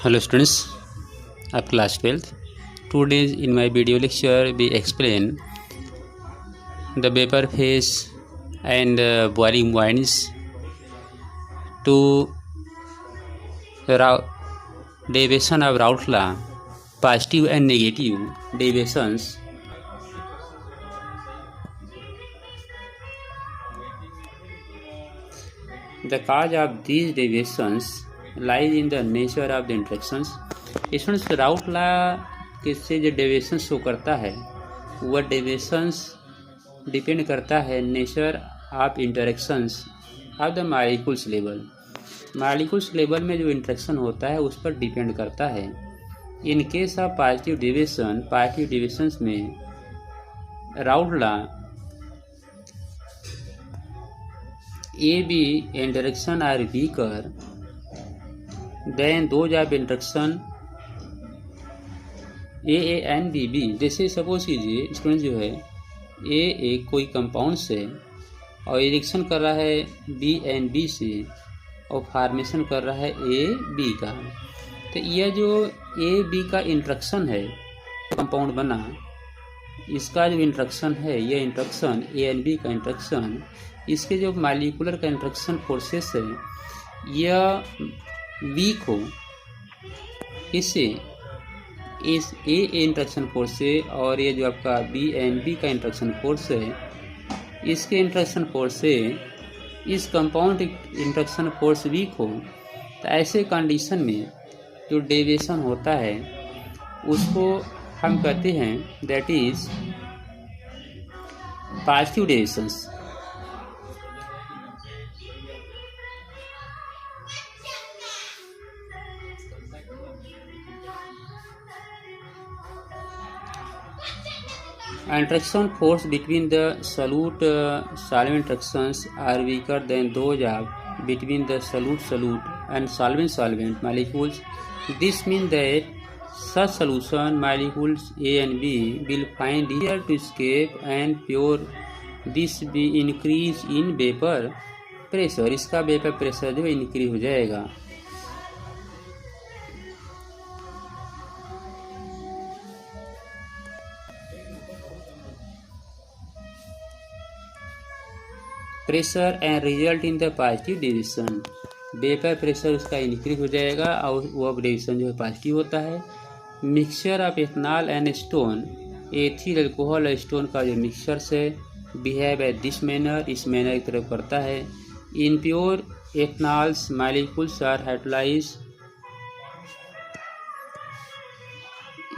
Hello students of class 12th. Today in my video lecture we explain the vapor phase and boiling points to derivation of Raoult law, positive and negative derivations. The cause of these derivations lies in the nature of the interactions. Students route law से जो deviation show करता है वह deviations depend करता है nature of interactions of the molecules level. Molecules level में जो interaction होता है उस पर डिपेंड करता है। In case of positive deviations में Raoult law A B interaction are weaker than those of interaction A and B B. जैसे सपोज कीजिए स्टूडेंट जो है ए कोई कंपाउंड से और रिएक्शन कर रहा है बी एंड बी से और फॉर्मेशन कर रहा है ए बी का, तो यह जो ए बी का इंटरेक्शन है कंपाउंड बना, इसका जो इंटरेक्शन है यह इंटरेक्शन ए एंड बी का इंटरेक्शन, इसके जो मॉलिक्यूलर का इंटरेक्शन फोर्सेस है यह वीक हो, इससे इस ए इंटरेक्शन फोर्स से और ये जो आपका बी एंड बी का इंटरेक्शन फोर्स है इसके इंटरेक्शन फोर्स से इस कंपाउंड इंटरेक्शन फोर्स वीक हो, तो ऐसे कंडीशन में जो डेविएशन होता है उसको हम कहते हैं that is positive deviations. Interaction force between the solute solvent interactions are weaker than those of between the solute and solvent molecules. This means that such solution molecules A and B will find easier to escape and pure. This will increase in vapor pressure. इसका vapor pressure जो increase हो जाएगा। Pressure and result in the positive deviation. Vapour pressure उसका increase हो जाएगा और वह deviation जो है पॉजिटिव होता है। Mixture of ethanol and acetone, ethyl alcohol और स्टोन का जो मिक्सचर से बिहेव एट दिस मैनर, इस मैनर की तरफ करता है। In pure ethanols molecules are hydrolyze,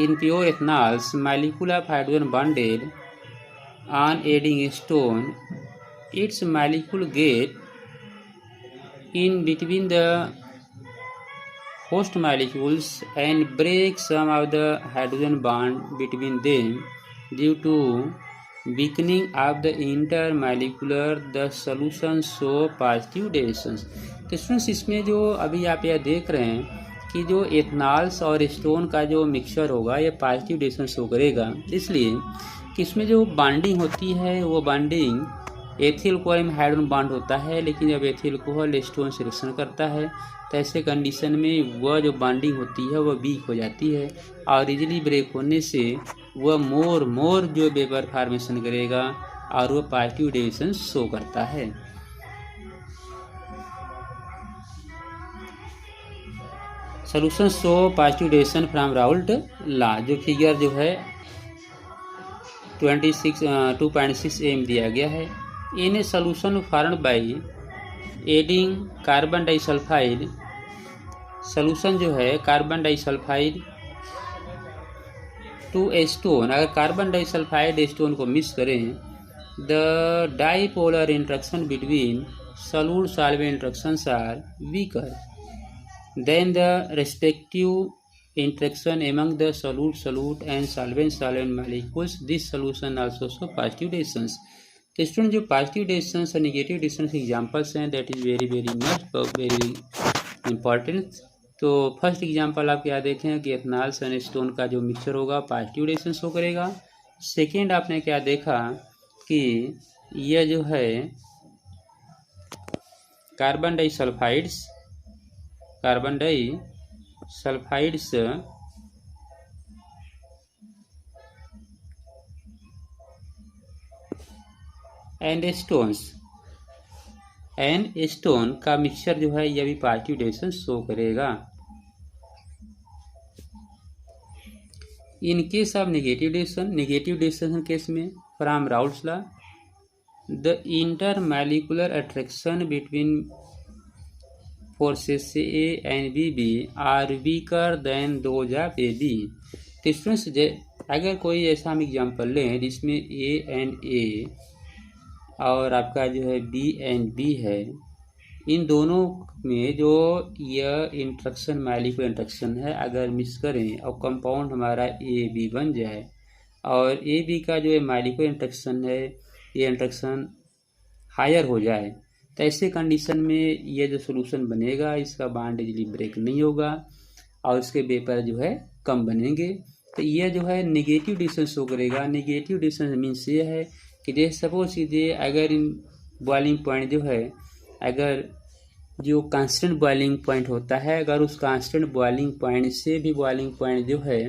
in pure ethanols molecule of hydrogen bonded on adding acetone, its molecule get in between the host molecules and break some of the hydrogen bond between them due to weakening of the intermolecular the solution show positive deviations. तो students इसमें जो अभी आप यह देख रहे हैं कि जो एथनॉल्स और स्टोन का जो मिक्सचर होगा यह पॉजिटिव डेविएशन शो करेगा, इसलिए कि इसमें जो बॉन्डिंग होती है वो बॉन्डिंग एथिल अल्कोहल में हाइड्रोजन बॉन्ड होता है, लेकिन जब एथिल अल्कोहल स्टोन से रिएक्शन करता है तो ऐसे कंडीशन में वह जो बॉन्डिंग होती है वह वीक हो जाती है और इजीली ब्रेक होने से वह मोर जो वेपर फॉर्मेशन करेगा और वह पॉजिटिव डेविएशन शो करता है। Solution show positive deviation from Raoult law. जो फिगर जो है 2.6 एम दिया गया है। In a solution formed by adding carbon disulphide, solution जो है carbon disulphide to acetone, अगर कार्बन डाइसल्फाइड स्टोन को मिक्स करें, the dipolar interaction between solute solvent interactions are weaker than the respective interaction among the solute and solvent molecules. This solution also show positive deviations. तो student जो positive deviations और negative deviations examples हैं that is very important. तो first example आप क्या देखें कि एथनॉल्स and acetone का जो मिक्सचर होगा पॉजिटिव डेविएशन शो करेगा। सेकेंड आपने क्या देखा कि यह जो है कार्बन डाइसल्फाइड्स एंड स्टोन का मिक्सचर जो है यह भी पॉजिटिव डायरेक्शन शो करेगा। In case of negative direction case में from Raoult's law the intermolecular attraction between forces A and B are weaker than those of AB। तो students अगर कोई ऐसा हम एग्जाम्पल लें जिसमें A एंड A और आपका जो है B एंड B है, इन दोनों में जो यह इंट्रैक्शन मॉलिक्यूलर इंट्रैक्शन है अगर मिक्स करें और कंपाउंड हमारा AB बन जाए और AB का जो है मॉलिक्यूलर इंट्रैक्शन है ये इंट्रैक्शन हायर हो जाए, तो ऐसे कंडीशन में ये जो सोल्यूशन बनेगा इसका बॉन्ड इजीली ब्रेक नहीं होगा और इसके वेपर जो है कम बनेंगे। तो ये जो है नेगेटिव डायरेक्शन शो करेगा। नेगेटिव डायरेक्शन मीन्स ये है कि जैसे सपोज कीजिए अगर इन बॉइलिंग पॉइंट जो है अगर जो कांस्टेंट बॉइलिंग पॉइंट होता है अगर उस कांस्टेंट बॉइलिंग पॉइंट से भी बॉइलिंग पॉइंट जो है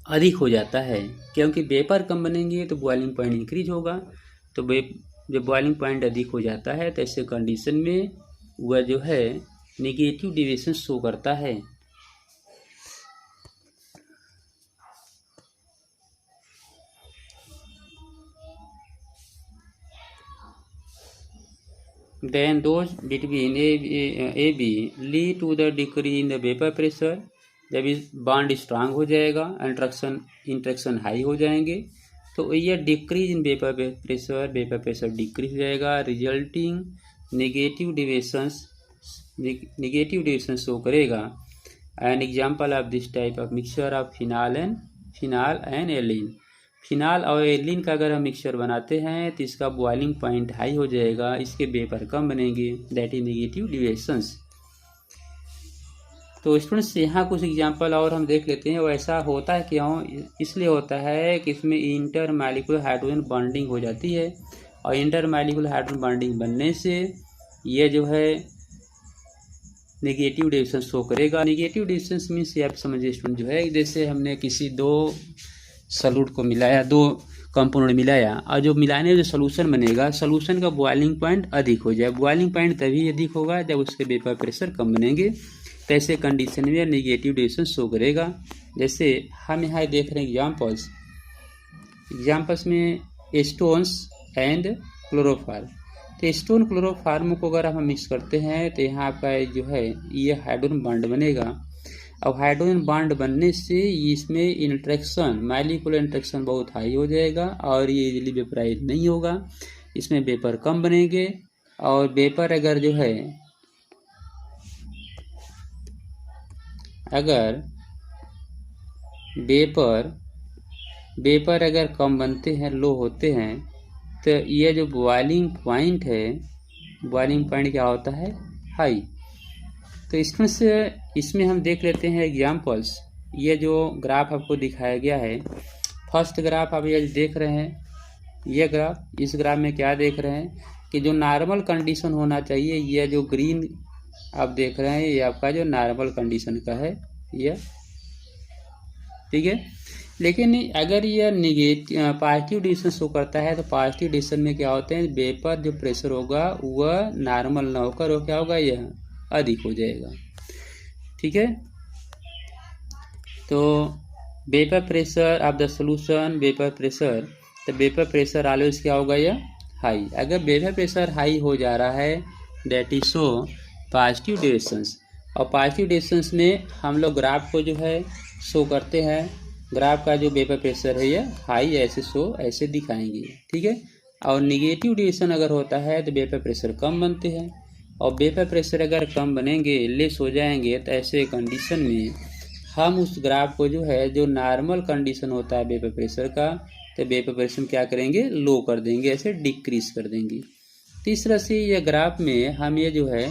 अधिक हो जाता है, क्योंकि वेपर कम बनेंगे तो बॉइलिंग पॉइंट इंक्रीज होगा। तो जब बॉइलिंग पॉइंट अधिक हो जाता है तो ऐसे कंडीशन में वह जो है नेगेटिव डेविएशन शो करता है। Then those between AB lead to the decrease in the vapor pressure। जब इस बॉन्ड स्ट्रांग हो जाएगा इंट्रैक्शन हाई हो जाएंगे तो ये decrease in vapour pressure decrease हो जाएगा, रिजल्टिंग नेगेटिव डेविएशन शो करेगा। An example of this type of mixture of phenol and aniline. Phenol और एलिन का अगर हम मिक्सचर बनाते हैं तो इसका बॉइलिंग पॉइंट हाई हो जाएगा, इसके वेपर कम बनेंगे, दैट इज नेगेटिव डेविएशंस। तो स्टूडेंट्स यहाँ कुछ एग्जांपल और हम देख लेते हैं। वो ऐसा होता है क्यों? इसलिए होता है कि इसमें इंटर मॉलिक्यूलर हाइड्रोजन बॉन्डिंग हो जाती है और इंटर मॉलिक्यूलर हाइड्रोजन बॉन्डिंग बनने से ये जो है नेगेटिव डेविएशन शो करेगा। नेगेटिव डेविएशन मीन्स ये आप समझिए स्टूडेंट जो है जैसे हमने किसी दो सॉल्यूट को मिलाया, दो कंपाउंड मिलाया और जो मिलाने जो सोल्यूशन बनेगा सोल्यूशन का बॉइलिंग पॉइंट अधिक हो जाए। बॉइलिंग पॉइंट तभी अधिक होगा जब उसके वेपर प्रेशर कम बनेंगे, तो ऐसे कंडीशन में नेगेटिव डेविएशन शो करेगा। जैसे हम यहाँ देख रहे हैं एग्जाम्पल्स में स्टोन्स एंड क्लोरोफॉर्म। तो स्टोन क्लोरोफॉर्म को अगर हम मिक्स करते हैं तो यहाँ आपका जो है ये हाइड्रोजन बॉन्ड बनेगा। अब हाइड्रोजन बॉन्ड बनने से इसमें इंट्रैक्शन मॉलिक्यूलर इंट्रैक्शन बहुत हाई हो जाएगा और ये इजीली वेपराइज नहीं होगा, इसमें वेपर कम बनेंगे और वेपर अगर जो है अगर वेपर अगर कम बनते हैं, लो होते हैं, तो ये जो बॉइलिंग पॉइंट है बॉइलिंग पॉइंट क्या होता है? हाई। तो इसमें हम देख लेते हैं एग्जाम्पल्स। ये जो ग्राफ आपको दिखाया गया है, फर्स्ट ग्राफ आप ये देख रहे हैं, ये ग्राफ, इस ग्राफ में क्या देख रहे हैं कि जो नॉर्मल कंडीशन होना चाहिए, ये जो ग्रीन आप देख रहे हैं ये आपका जो नॉर्मल कंडीशन का है ये, ठीक है। लेकिन अगर यह पॉजिटिव डेविएशन शो करता है तो पॉजिटिव डेविएशन में क्या होते हैं, वेपर जो प्रेशर होगा वह नॉर्मल ना होकर वो क्या होगा, यह अधिक हो जाएगा, ठीक है। तो vapour pressure of the solution, vapour pressure, तो वेपर प्रेशर ऑलवेज क्या होगा, यह हाई। अगर वेपर प्रेशर हाई हो जा रहा है that is show positive deviations. और पॉजिटिव डेविएशंस में हम लोग ग्राफ को जो है शो करते हैं, ग्राफ का जो वेपर प्रेशर है ये हाई ऐसे दिखाएंगे, ठीक है। और निगेटिव डेविएशन अगर होता है तो वेपर प्रेशर कम बनते हैं और वेपर प्रेशर अगर कम बनेंगे, लेस हो जाएंगे, तो ऐसे कंडीशन में हम उस ग्राफ को जो है जो नॉर्मल कंडीशन होता है वेपर प्रेशर का, तो वेपर प्रेशर क्या करेंगे, लो कर देंगे, ऐसे डिक्रीज कर देंगे। तीसरा से ये ग्राफ में हम ये जो है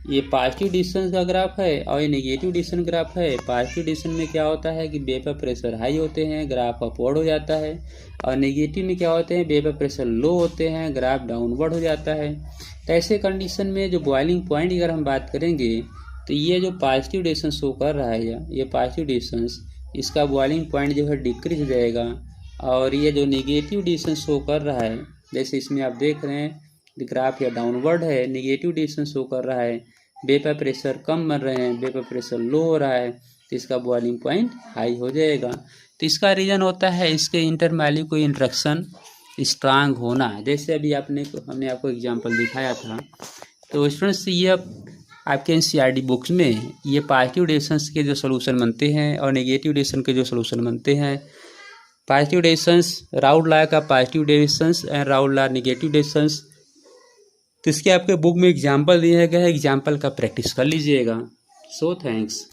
ये पॉजिटिव डिस्टेंस का ग्राफ है और ये नेगेटिव डिस्टेंस ग्राफ है। पॉजिटिव डिस्टेंस में क्या होता है कि वेपर प्रेशर हाई होते हैं, ग्राफ अपवर्ड हो जाता है, और नेगेटिव में क्या होते हैं, वेपर प्रेशर लो होते हैं, ग्राफ डाउनवर्ड हो जाता है। तो ऐसे कंडीशन में जो बॉइलिंग पॉइंट अगर हम बात करेंगे तो ये जो पॉजिटिव डिस्टेंस शो कर रहा है ये पॉजिटिव डिस्टेंस, इसका बॉइलिंग पॉइंट जो है डिक्रीज हो जाएगा। और ये जो नेगेटिव डिस्टेंस शो कर रहा है, जैसे इसमें आप देख रहे हैं ग्राफ या डाउनवर्ड है, नेगेटिव डिस्टेंस शो कर रहा है, वेपर प्रेशर कम बन रहे हैं, वेपर प्रेशर लो हो रहा है, तो इसका बॉइलिंग पॉइंट हाई हो जाएगा। तो इसका रीज़न होता है इसके इंटरमॉलिक्यूलर इंटरेक्शन स्ट्रांग होना। जैसे अभी हमने आपको एग्जांपल दिखाया था। तो स्टूडेंट्स ये आपके एनसीईआरटी बुक्स में ये पॉजिटिव डिस्टेंस के जो सोल्यूशन बनते हैं और नेगेटिव डिस्टेंस के जो सोल्यूशन बनते हैं, पॉजिटिव डिस्टेंस राउल्ट लॉ का positive distance and Raoult law negative distance, तो इसके आपके बुक में एग्जाम्पल दिया गया है, एग्जाम्पल का प्रैक्टिस कर लीजिएगा। So thanks.